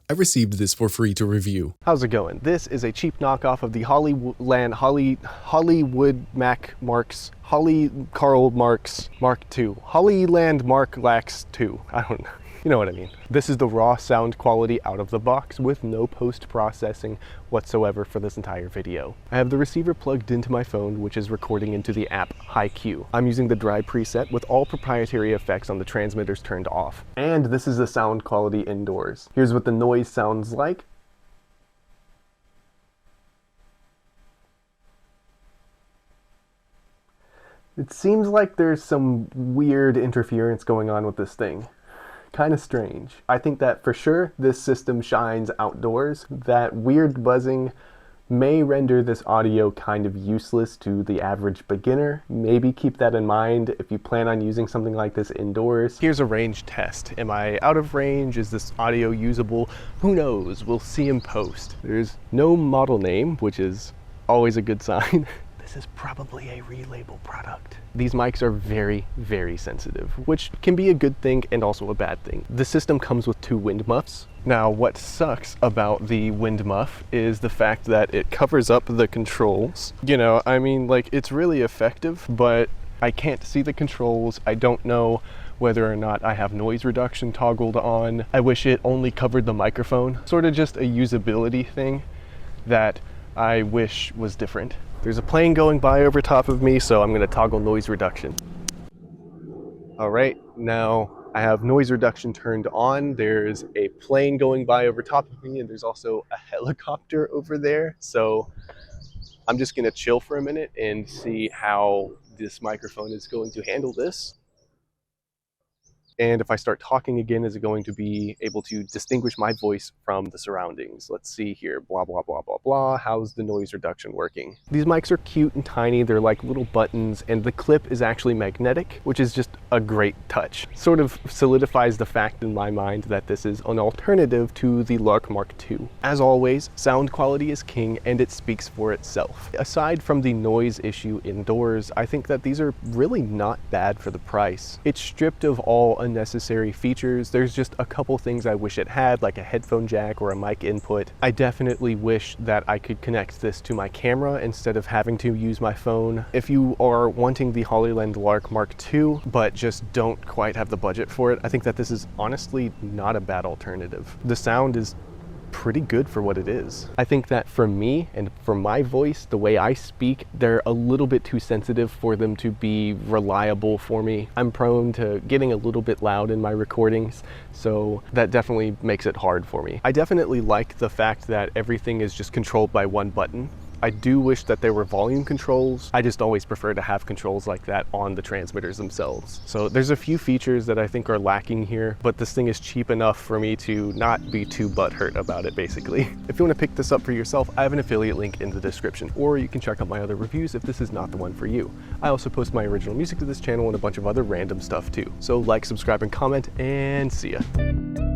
I received this for free to review. How's it going? This is a cheap knockoff of the Hollywood Karl Marx Mark II. Hollyland Mark Lax II. I don't know. You know what I mean. This is the raw sound quality out of the box with no post-processing whatsoever for this entire video. I have the receiver plugged into my phone, which is recording into the app HiQ. I'm using the dry preset with all proprietary effects on the transmitters turned off. And this is the sound quality indoors. Here's what the noise sounds like. It seems like there's some weird interference going on with this thing. Kind of strange. I think that for sure this system shines outdoors. That weird buzzing may render this audio kind of useless to the average beginner. Maybe keep that in mind if you plan on using something like this indoors. Here's a range test. Am I out of range? Is this audio usable? Who knows? We'll see in post. There's no model name, which is always a good sign. This is probably a relabel product. These mics are very, very sensitive, which can be a good thing and also a bad thing. The system comes with 2 wind muffs. Now, what sucks about the wind muff is the fact that it covers up the controls. You know, I mean, like, it's really effective, but I can't see the controls. I don't know whether or not I have noise reduction toggled on. I wish it only covered the microphone. Sort of just a usability thing that I wish was different. There's a plane going by over top of me, so I'm going to toggle noise reduction. All right, now I have noise reduction turned on. There's a plane going by over top of me, and there's also a helicopter over there. So I'm just going to chill for a minute and see how this microphone is going to handle this. And if I start talking again, is it going to be able to distinguish my voice from the surroundings? Let's see here, blah, blah, blah, blah, blah. How's the noise reduction working? These mics are cute and tiny. They're like little buttons, and the clip is actually magnetic, which is just a great touch. Sort of solidifies the fact in my mind that this is an alternative to the Lark Mark II. As always, sound quality is king, and it speaks for itself. Aside from the noise issue indoors, I think that these are really not bad for the price. It's stripped of all unnecessary features. There's just a couple things I wish it had, like a headphone jack or a mic input. I definitely wish that I could connect this to my camera instead of having to use my phone. If you are wanting the Hollyland Lark Mark II, but just don't quite have the budget for it, I think that this is honestly not a bad alternative. The sound is pretty good for what it is. I think that for me and for my voice, the way I speak, they're a little bit too sensitive for them to be reliable for me. I'm prone to getting a little bit loud in my recordings, so that definitely makes it hard for me. I definitely like the fact that everything is just controlled by one button. I do wish that there were volume controls. I just always prefer to have controls like that on the transmitters themselves. So there's a few features that I think are lacking here, but this thing is cheap enough for me to not be too butthurt about it, basically. If you want to pick this up for yourself, I have an affiliate link in the description, or you can check out my other reviews if this is not the one for you. I also post my original music to this channel and a bunch of other random stuff too. So like, subscribe, and comment, and see ya.